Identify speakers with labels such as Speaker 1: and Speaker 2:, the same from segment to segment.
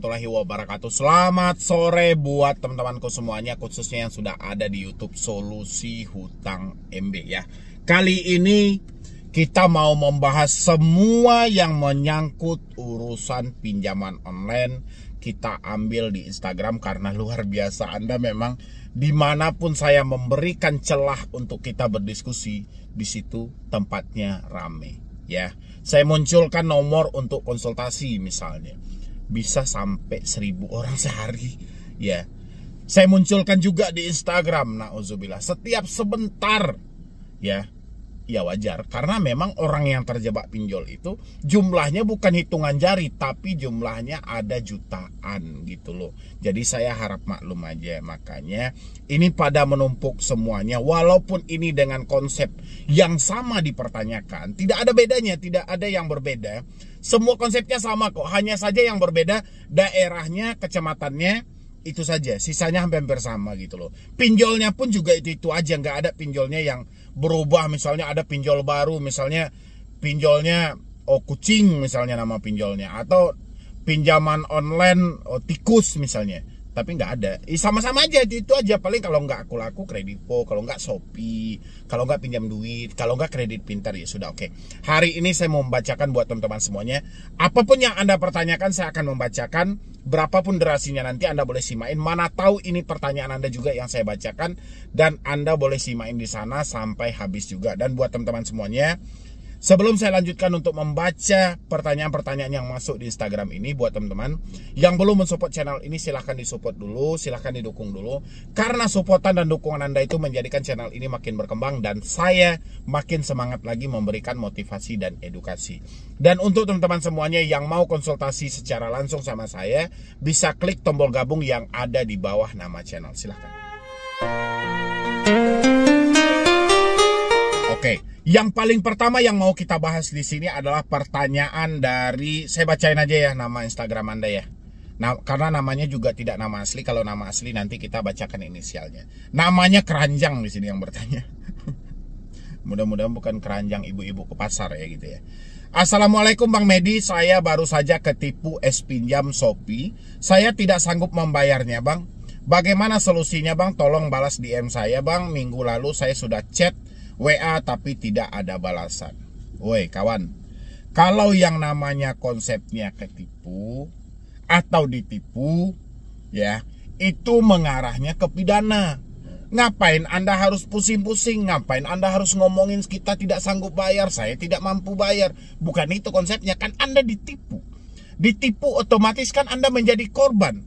Speaker 1: warahmatullahi wabarakatuh. Selamat sore buat teman-temanku semuanya, khususnya yang sudah ada di YouTube Solusi Hutang MB ya. Kali ini kita mau membahas semua yang menyangkut urusan pinjaman online. Kita ambil di Instagram karena luar biasa, Anda memang dimanapun saya memberikan celah untuk kita berdiskusi, di situ tempatnya rame ya. Saya munculkan nomor untuk konsultasi misalnya, bisa sampai 1000 orang sehari ya. Saya munculkan juga di Instagram, na'udzubillah, setiap sebentar ya. Ya wajar, karena memang orang yang terjebak pinjol itu jumlahnya bukan hitungan jari, tapi jumlahnya ada jutaan gitu loh. Jadi saya harap maklum aja. Makanya ini pada menumpuk semuanya, walaupun ini dengan konsep yang sama dipertanyakan, tidak ada bedanya, tidak ada yang berbeda. Semua konsepnya sama kok, hanya saja yang berbeda daerahnya, kecamatannya, itu saja. Sisanya hampir sama gitu loh. Pinjolnya pun juga itu aja, nggak ada pinjolnya yang berubah. Misalnya ada pinjol baru, misalnya pinjolnya kucing misalnya nama pinjolnya, atau pinjaman online tikus misalnya. Tapi nggak ada, sama-sama aja, itu aja. Paling kalau nggak aku laku Kredipo, kalau nggak Shopee, kalau nggak pinjam duit, kalau nggak kredit pintar, ya sudah. Oke. Hari ini saya mau membacakan buat teman-teman semuanya. Apapun yang Anda pertanyakan saya akan membacakan. Berapapun durasinya nanti Anda boleh simain. Mana tahu ini pertanyaan Anda juga yang saya bacakan, dan Anda boleh simain di sana sampai habis juga. Dan buat teman-teman semuanya, sebelum saya lanjutkan untuk membaca pertanyaan-pertanyaan yang masuk di Instagram ini, buat teman-teman yang belum mensupport channel ini, silahkan disupport dulu, silahkan didukung dulu. Karena supportan dan dukungan Anda itu menjadikan channel ini makin berkembang, dan saya makin semangat lagi memberikan motivasi dan edukasi. Dan untuk teman-teman semuanya yang mau konsultasi secara langsung sama saya, bisa klik tombol gabung yang ada di bawah nama channel, silahkan. Oke. Yang paling pertama yang mau kita bahas di sini adalah pertanyaan dari, saya bacain aja ya nama Instagram Anda ya. Nah, karena namanya juga tidak nama asli. Kalau nama asli nanti kita bacakan inisialnya. Namanya Keranjang di sini yang bertanya. Mudah-mudahan bukan keranjang ibu-ibu ke pasar ya gitu ya. Assalamualaikum Bang Medi, saya baru saja ketipu pinjam Shopee. Saya tidak sanggup membayarnya Bang. Bagaimana solusinya Bang? Tolong balas DM saya Bang. Minggu lalu saya sudah chat WA tapi tidak ada balasan. Woi kawan, kalau yang namanya konsepnya ketipu atau ditipu ya, itu mengarahnya ke pidana. Ngapain Anda harus pusing-pusing? Ngapain Anda harus ngomongin kita tidak sanggup bayar, saya tidak mampu bayar? Bukan itu konsepnya, kan Anda ditipu. Ditipu otomatis kan Anda menjadi korban.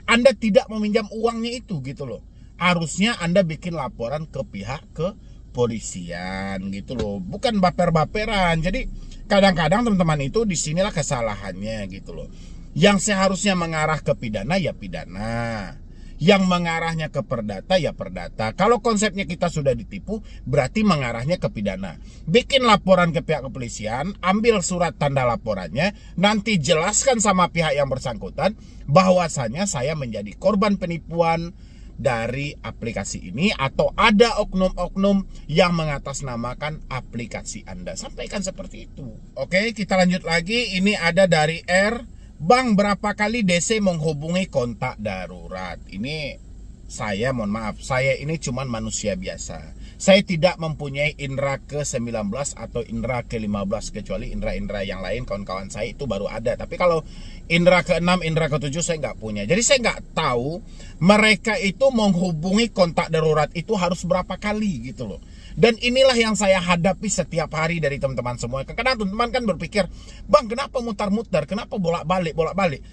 Speaker 1: Anda tidak meminjam uangnya itu gitu loh. Harusnya Anda bikin laporan ke pihak kepolisian gitu loh, bukan baper-baperan. Jadi kadang-kadang teman-teman itu disinilah kesalahannya gitu loh. Yang seharusnya mengarah ke pidana ya pidana, yang mengarahnya ke perdata ya perdata. Kalau konsepnya kita sudah ditipu, berarti mengarahnya ke pidana. Bikin laporan ke pihak kepolisian, ambil surat tanda laporannya, nanti jelaskan sama pihak yang bersangkutan bahwasanya saya menjadi korban penipuan dari aplikasi ini, atau ada oknum-oknum yang mengatasnamakan aplikasi Anda. Sampaikan seperti itu. Oke, kita lanjut lagi. Ini ada dari R. Bang, berapa kali DC menghubungi kontak darurat? Ini saya, mohon maaf, saya ini cuman manusia biasa. Saya tidak mempunyai indera ke-19 atau indera ke-15, kecuali indera-indera yang lain kawan-kawan saya itu baru ada. Tapi kalau indera ke-6, indera ke-7 saya nggak punya. Jadi saya nggak tahu mereka itu menghubungi kontak darurat itu harus berapa kali gitu loh. Dan inilah yang saya hadapi setiap hari dari teman-teman semua. Karena teman-teman kan berpikir, Bang kenapa mutar-mutar, kenapa bolak-balik.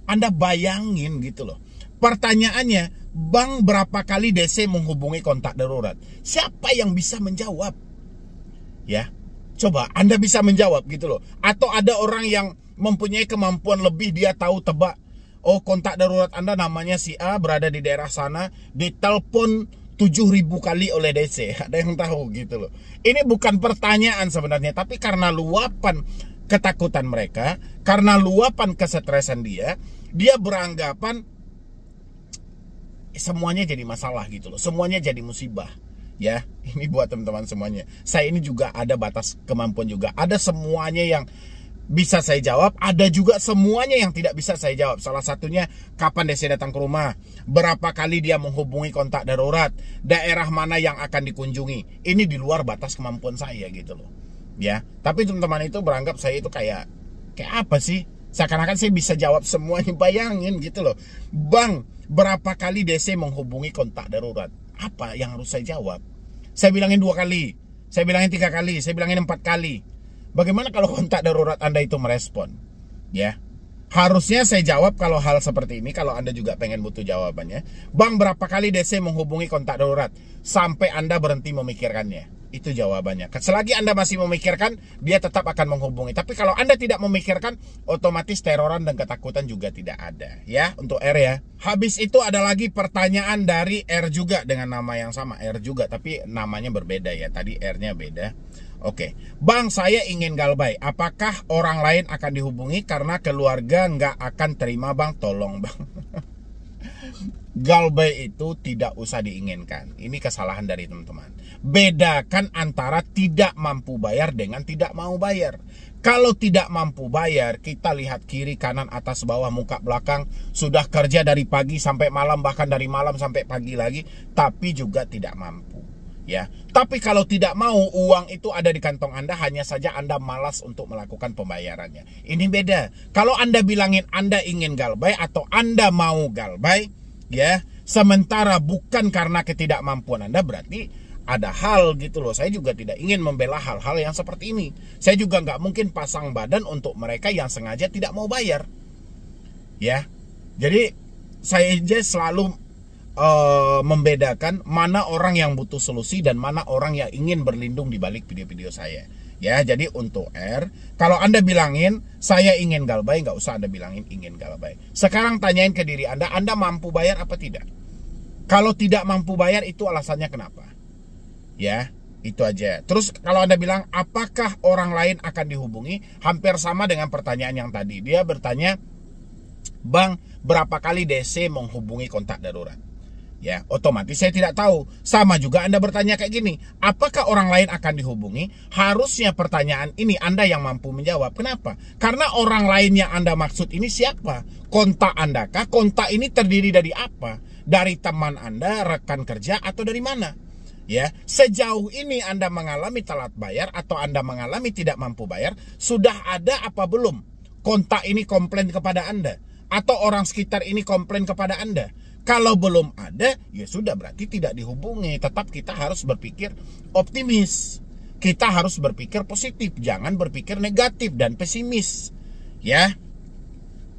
Speaker 1: Anda bayangin gitu loh. Pertanyaannya, Bang berapa kali DC menghubungi kontak darurat? Siapa yang bisa menjawab? Ya, coba Anda bisa menjawab gitu loh. Atau ada orang yang mempunyai kemampuan lebih, dia tahu tebak, oh kontak darurat Anda namanya si A, berada di daerah sana, ditelepon 7.000 kali oleh DC. Ada yang tahu gitu loh. Ini bukan pertanyaan sebenarnya, tapi karena luapan ketakutan mereka, karena luapan kesetresan dia beranggapan semuanya jadi masalah gitu loh. Semuanya jadi musibah. Ya, ini buat teman-teman semuanya. Saya ini juga ada batas kemampuan juga. Ada semuanya yang bisa saya jawab, ada juga semuanya yang tidak bisa saya jawab. Salah satunya kapan DC datang ke rumah, berapa kali dia menghubungi kontak darurat, daerah mana yang akan dikunjungi. Ini di luar batas kemampuan saya gitu loh. Ya, tapi teman-teman itu beranggap saya itu kayak apa sih? Seakan-akan saya bisa jawab semuanya, bayangin gitu loh. Bang, berapa kali DC menghubungi kontak darurat? Apa yang harus saya jawab? Saya bilangin 2 kali, saya bilangin 3 kali, saya bilangin 4 kali. Bagaimana kalau kontak darurat Anda itu merespon? Ya, harusnya saya jawab kalau hal seperti ini. Kalau Anda juga pengen butuh jawabannya, Bang, berapa kali DC menghubungi kontak darurat sampai Anda berhenti memikirkannya? Itu jawabannya. Selagi Anda masih memikirkan, dia tetap akan menghubungi. Tapi kalau Anda tidak memikirkan, otomatis teroran dan ketakutan juga tidak ada. Ya, untuk R ya. Habis itu ada lagi pertanyaan dari R juga dengan nama yang sama. R juga, tapi namanya berbeda ya. Tadi R-nya beda. Oke, Bang, saya ingin galbay. Apakah orang lain akan dihubungi karena keluarga nggak akan terima, Bang? Tolong, Bang. Galbay itu tidak usah diinginkan. Ini kesalahan dari teman-teman. Bedakan antara tidak mampu bayar dengan tidak mau bayar. Kalau tidak mampu bayar, kita lihat kiri, kanan, atas, bawah, muka, belakang. Sudah kerja dari pagi sampai malam, bahkan dari malam sampai pagi lagi, tapi juga tidak mampu. Ya, tapi kalau tidak mau, uang itu ada di kantong Anda, hanya saja Anda malas untuk melakukan pembayarannya. Ini beda. Kalau Anda bilangin Anda ingin galbay atau Anda mau galbay, ya, sementara bukan karena ketidakmampuan Anda, berarti ada hal gitu loh. Saya juga tidak ingin membela hal-hal yang seperti ini. Saya juga nggak mungkin pasang badan untuk mereka yang sengaja tidak mau bayar. Ya, jadi saya aja selalu membedakan mana orang yang butuh solusi dan mana orang yang ingin berlindung di balik video-video saya. Ya, jadi untuk R, kalau Anda bilangin saya ingin galbay, nggak usah Anda bilangin ingin galbay. Sekarang tanyain ke diri Anda mampu bayar apa tidak? Kalau tidak mampu bayar, itu alasannya kenapa? Ya, itu aja. Terus kalau Anda bilang apakah orang lain akan dihubungi, hampir sama dengan pertanyaan yang tadi. Dia bertanya, Bang, berapa kali DC menghubungi kontak darurat? Ya, otomatis saya tidak tahu. Sama juga Anda bertanya kayak gini, apakah orang lain akan dihubungi? Harusnya pertanyaan ini Anda yang mampu menjawab. Kenapa? Karena orang lain yang Anda maksud ini siapa? Kontak Anda kah? Kontak ini terdiri dari apa? Dari teman Anda, rekan kerja, atau dari mana? Ya, sejauh ini Anda mengalami telat bayar atau Anda mengalami tidak mampu bayar, sudah ada apa belum kontak ini komplain kepada Anda? Atau orang sekitar ini komplain kepada Anda? Kalau belum ada, ya sudah, berarti tidak dihubungi. Tetap kita harus berpikir optimis. Kita harus berpikir positif, jangan berpikir negatif dan pesimis. Ya.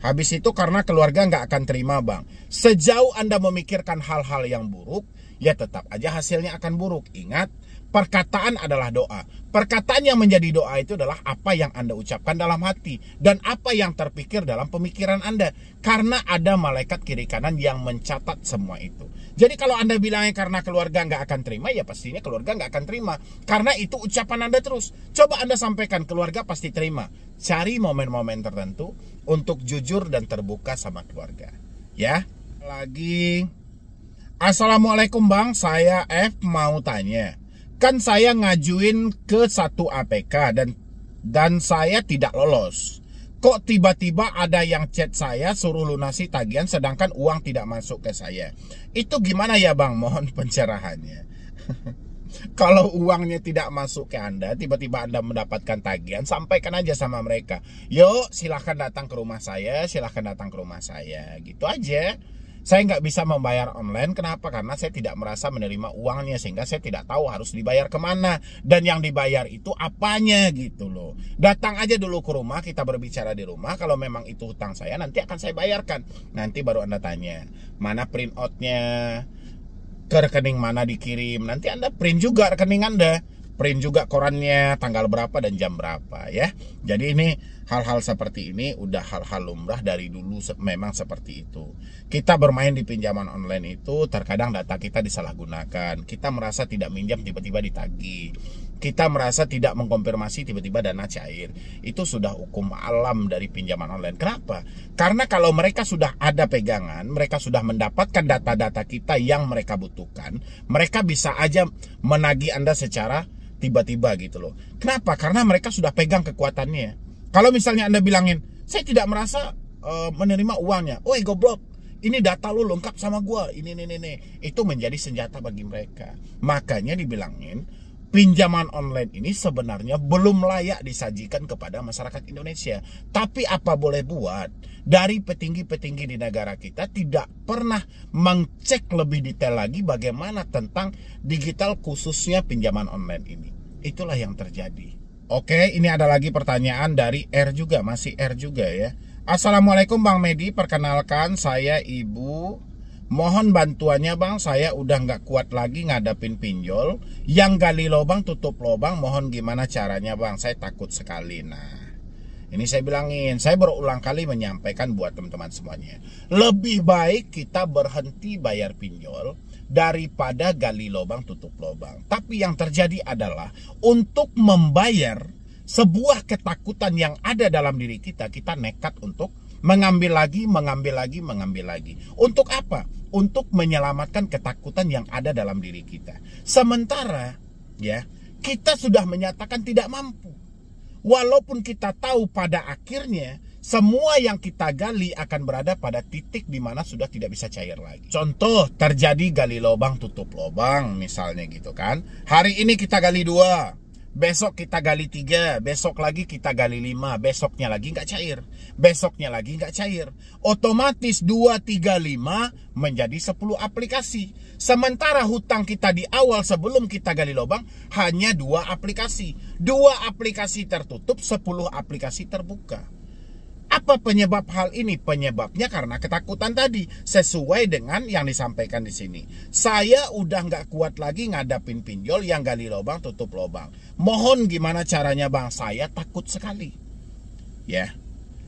Speaker 1: Habis itu karena keluarga nggak akan terima, Bang. Sejauh Anda memikirkan hal-hal yang buruk, ya tetap aja hasilnya akan buruk. Ingat, perkataan adalah doa. Perkataan yang menjadi doa itu adalah apa yang Anda ucapkan dalam hati dan apa yang terpikir dalam pemikiran Anda. Karena ada malaikat kiri kanan yang mencatat semua itu. Jadi kalau Anda bilangnya karena keluarga nggak akan terima, ya pastinya keluarga nggak akan terima. Karena itu ucapan Anda terus. Coba Anda sampaikan, keluarga pasti terima. Cari momen-momen tertentu untuk jujur dan terbuka sama keluarga. Ya. Lagi. Assalamualaikum, Bang, saya F mau tanya. Kan saya ngajuin ke 1 APK dan saya tidak lolos. Kok tiba-tiba ada yang chat saya suruh lunasi tagihan sedangkan uang tidak masuk ke saya. Itu gimana ya, Bang? Mohon pencerahannya. Kalau uangnya tidak masuk ke Anda, tiba-tiba Anda mendapatkan tagihan, sampaikan aja sama mereka. Yuk, silahkan datang ke rumah saya, silahkan datang ke rumah saya. Gitu aja. Saya nggak bisa membayar online, kenapa? Karena saya tidak merasa menerima uangnya, sehingga saya tidak tahu harus dibayar kemana. Dan yang dibayar itu apanya gitu loh. Datang aja dulu ke rumah, kita berbicara di rumah. Kalau memang itu hutang saya, nanti akan saya bayarkan. Nanti baru Anda tanya, mana print out-nya, ke rekening mana dikirim. Nanti Anda print juga rekening Anda. Print juga korannya, tanggal berapa dan jam berapa ya. Jadi ini hal-hal seperti ini udah hal-hal lumrah dari dulu, memang seperti itu. Kita bermain di pinjaman online itu terkadang data kita disalahgunakan. Kita merasa tidak minjam, tiba-tiba ditagih. Kita merasa tidak mengkonfirmasi, tiba-tiba dana cair. Itu sudah hukum alam dari pinjaman online. Kenapa? Karena kalau mereka sudah ada pegangan, mereka sudah mendapatkan data-data kita yang mereka butuhkan, mereka bisa aja menagih Anda secara tiba-tiba gitu loh. Kenapa? Karena mereka sudah pegang kekuatannya. Kalau misalnya Anda bilangin, saya tidak merasa menerima uangnya. Oi goblok, ini data lu lengkap sama gua. Ini. Itu menjadi senjata bagi mereka. Makanya dibilangin, pinjaman online ini sebenarnya belum layak disajikan kepada masyarakat Indonesia. Tapi apa boleh buat, dari petinggi-petinggi di negara kita tidak pernah mengcek lebih detail lagi bagaimana tentang digital khususnya pinjaman online ini. Itulah yang terjadi. Oke, ini ada lagi pertanyaan dari R juga, masih R juga ya. Assalamualaikum Bang Medi, perkenalkan saya Ibu. Mohon bantuannya Bang, saya udah nggak kuat lagi ngadapin pinjol. Yang gali lubang tutup lubang, mohon gimana caranya Bang, saya takut sekali. Nah, ini saya bilangin, saya berulang kali menyampaikan buat teman-teman semuanya. Lebih baik kita berhenti bayar pinjol daripada gali lubang tutup lubang. Tapi yang terjadi adalah untuk membayar sebuah ketakutan yang ada dalam diri kita, kita nekat untuk mengambil lagi. Untuk apa? Untuk menyelamatkan ketakutan yang ada dalam diri kita. Sementara ya, kita sudah menyatakan tidak mampu. Walaupun kita tahu pada akhirnya semua yang kita gali akan berada pada titik di mana sudah tidak bisa cair lagi. Contoh, terjadi gali lubang tutup lubang misalnya gitu kan. Hari ini kita gali 2, besok kita gali 3, besok lagi kita gali 5, besoknya lagi nggak cair, besoknya lagi nggak cair. Otomatis 2, 3, 5 menjadi 10 aplikasi. Sementara hutang kita di awal sebelum kita gali lubang hanya 2 aplikasi. 2 aplikasi tertutup, 10 aplikasi terbuka. Apa penyebab hal ini? Penyebabnya karena ketakutan tadi, sesuai dengan yang disampaikan di sini. Saya udah nggak kuat lagi ngadapin pinjol yang gali lubang tutup lubang. Mohon gimana caranya Bang? Saya takut sekali. Ya.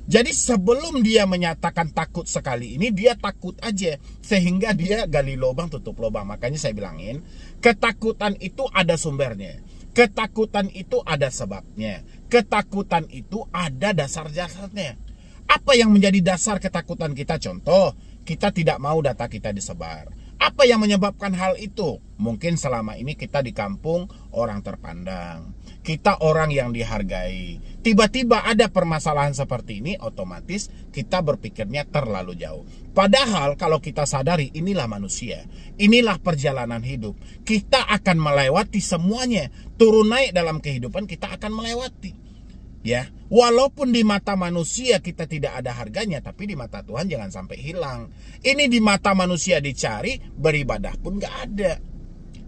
Speaker 1: Jadi sebelum dia menyatakan takut sekali ini, dia takut aja sehingga dia gali lubang tutup lubang. Makanya saya bilangin, ketakutan itu ada sumbernya. Ketakutan itu ada sebabnya. Ketakutan itu ada dasar-dasarnya. Apa yang menjadi dasar ketakutan kita? Contoh, kita tidak mau data kita disebar. Apa yang menyebabkan hal itu? Mungkin selama ini kita di kampung orang terpandang. Kita orang yang dihargai. Tiba-tiba ada permasalahan seperti ini, otomatis kita berpikirnya terlalu jauh. Padahal kalau kita sadari, inilah manusia. Inilah perjalanan hidup. Kita akan melewati semuanya. Turun naik dalam kehidupan kita akan melewati. Ya, walaupun di mata manusia kita tidak ada harganya, tapi di mata Tuhan jangan sampai hilang. Ini di mata manusia dicari, beribadah pun gak ada.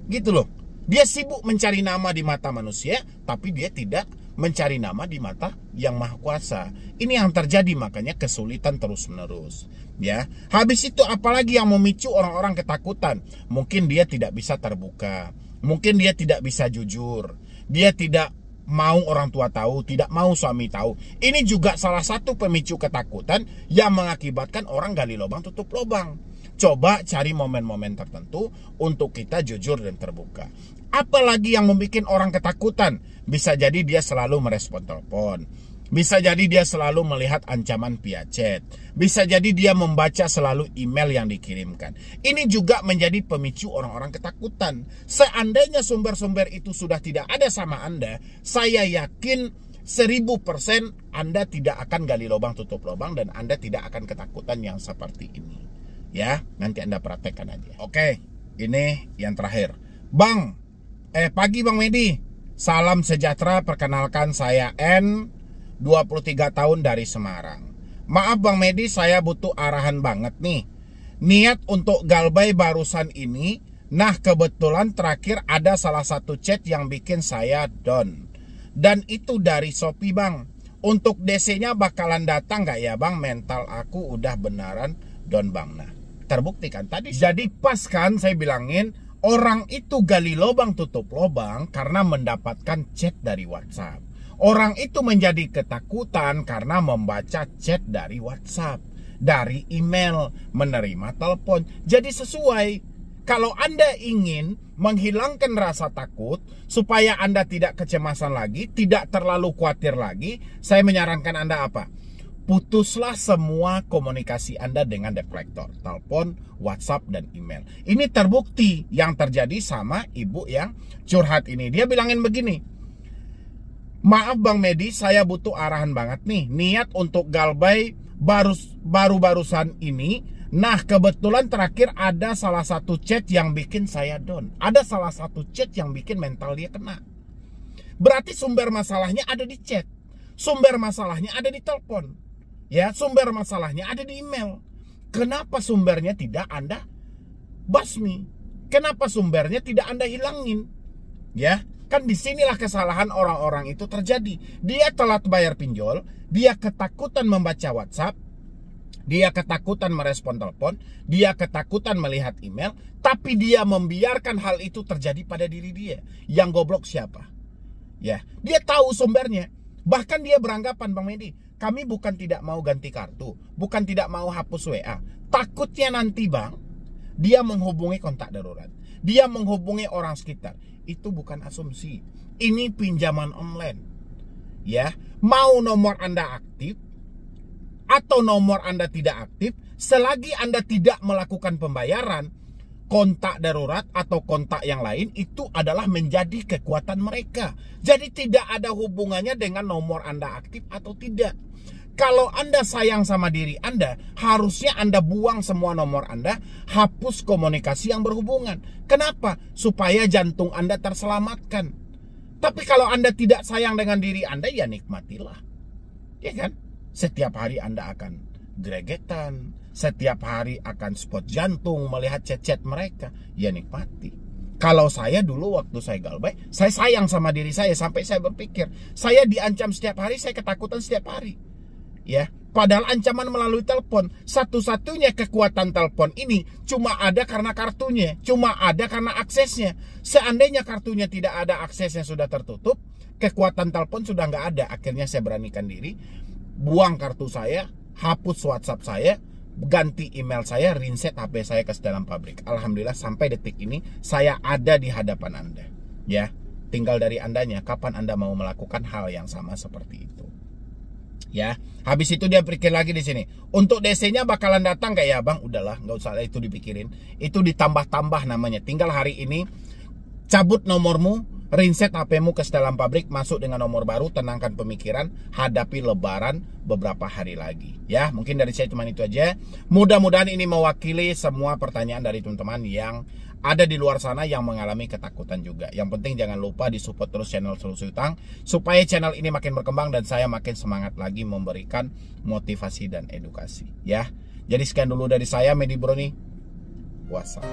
Speaker 1: Gitu loh. Dia sibuk mencari nama di mata manusia, tapi dia tidak mencari nama di mata yang Maha Kuasa. Ini yang terjadi, makanya kesulitan terus-menerus. Ya, habis itu apalagi yang memicu orang-orang ketakutan? Mungkin dia tidak bisa terbuka. Mungkin dia tidak bisa jujur. Dia tidak mau orang tua tahu, tidak mau suami tahu. Ini juga salah satu pemicu ketakutan yang mengakibatkan orang gali lubang tutup lubang. Coba cari momen-momen tertentu untuk kita jujur dan terbuka. Apalagi yang membuat orang ketakutan? Bisa jadi dia selalu merespon telepon. Bisa jadi dia selalu melihat ancaman via chat. Bisa jadi dia membaca selalu email yang dikirimkan. Ini juga menjadi pemicu orang-orang ketakutan. Seandainya sumber-sumber itu sudah tidak ada sama Anda, saya yakin 1000% Anda tidak akan gali lubang tutup lubang dan Anda tidak akan ketakutan yang seperti ini. Ya, nanti Anda praktekkan aja. Oke, ini yang terakhir. Pagi Bang Medi. Salam sejahtera, perkenalkan saya N, 23 tahun dari Semarang. Maaf Bang Medi, saya butuh arahan banget nih. Niat untuk galbay barusan ini. Nah kebetulan terakhir ada salah satu chat yang bikin saya down. Dan itu dari Shopee Bang. Untuk DC-nya bakalan datang gak ya Bang? Mental aku udah beneran down Bang. Nah terbukti kan tadi. Jadi pas kan saya bilangin, orang itu gali lubang tutup lubang karena mendapatkan chat dari WhatsApp. Orang itu menjadi ketakutan karena membaca chat dari WhatsApp, dari email, menerima telepon. Jadi sesuai. Kalau Anda ingin menghilangkan rasa takut, supaya Anda tidak kecemasan lagi, tidak terlalu khawatir lagi, saya menyarankan Anda apa? Putuslah semua komunikasi Anda dengan debt collector, telepon, WhatsApp, dan email. Ini terbukti yang terjadi sama ibu yang curhat ini. Dia bilangin begini, Maaf Bang Medi, saya butuh arahan banget nih. Niat untuk galbay baru-barusan ini. Nah, kebetulan terakhir ada salah satu chat yang bikin saya down. Ada salah satu chat yang bikin mental dia kena. Berarti sumber masalahnya ada di chat. Sumber masalahnya ada di telepon. Ya, sumber masalahnya ada di email. Kenapa sumbernya tidak Anda basmi? Kenapa sumbernya tidak Anda hilangin? Ya, kan disinilah kesalahan orang-orang itu terjadi. Dia telat bayar pinjol, dia ketakutan membaca WhatsApp, dia ketakutan merespon telepon, dia ketakutan melihat email, tapi dia membiarkan hal itu terjadi pada diri dia. Yang goblok siapa? Ya, dia tahu sumbernya. Bahkan dia beranggapan, Bang Medi, kami bukan tidak mau ganti kartu, bukan tidak mau hapus WA. Takutnya nanti Bang, dia menghubungi kontak darurat, dia menghubungi orang sekitar. Itu bukan asumsi, ini pinjaman online. Ya, mau nomor Anda aktif atau nomor Anda tidak aktif, selagi Anda tidak melakukan pembayaran, kontak darurat atau kontak yang lain itu adalah menjadi kekuatan mereka. Jadi tidak ada hubungannya dengan nomor Anda aktif atau tidak. Kalau Anda sayang sama diri Anda, harusnya Anda buang semua nomor Anda, hapus komunikasi yang berhubungan. Kenapa? Supaya jantung Anda terselamatkan. Tapi kalau Anda tidak sayang dengan diri Anda, ya nikmatilah. Ya kan? Setiap hari Anda akan gregetan, setiap hari akan spot jantung melihat chat-chat mereka. Ya nikmati. Kalau saya dulu waktu saya galbay, saya sayang sama diri saya sampai saya berpikir, saya diancam setiap hari, saya ketakutan setiap hari. Ya, padahal ancaman melalui telepon, satu-satunya kekuatan telepon ini cuma ada karena kartunya, cuma ada karena aksesnya. Seandainya kartunya tidak ada, aksesnya sudah tertutup, kekuatan telepon sudah nggak ada. Akhirnya saya beranikan diri, buang kartu saya, hapus WhatsApp saya, ganti email saya, reset HP saya ke dalam pabrik. Alhamdulillah sampai detik ini saya ada di hadapan Anda. Ya, tinggal dari Andanya kapan Anda mau melakukan hal yang sama seperti itu. Ya, habis itu dia pikir lagi di sini. Untuk DC-nya bakalan datang gak ya Bang? Udahlah, nggak usah itu dipikirin. Itu ditambah-tambah namanya. Tinggal hari ini cabut nomormu, reset HP-mu ke dalam pabrik, masuk dengan nomor baru, tenangkan pemikiran, hadapi lebaran beberapa hari lagi. Ya, mungkin dari saya cuma itu aja. Mudah-mudahan ini mewakili semua pertanyaan dari teman-teman yang ada di luar sana yang mengalami ketakutan juga. Yang penting jangan lupa disupport terus channel Solusi Utang supaya channel ini makin berkembang dan saya makin semangat lagi memberikan motivasi dan edukasi. Ya, jadi sekian dulu dari saya, Medi Broni. Wassalam.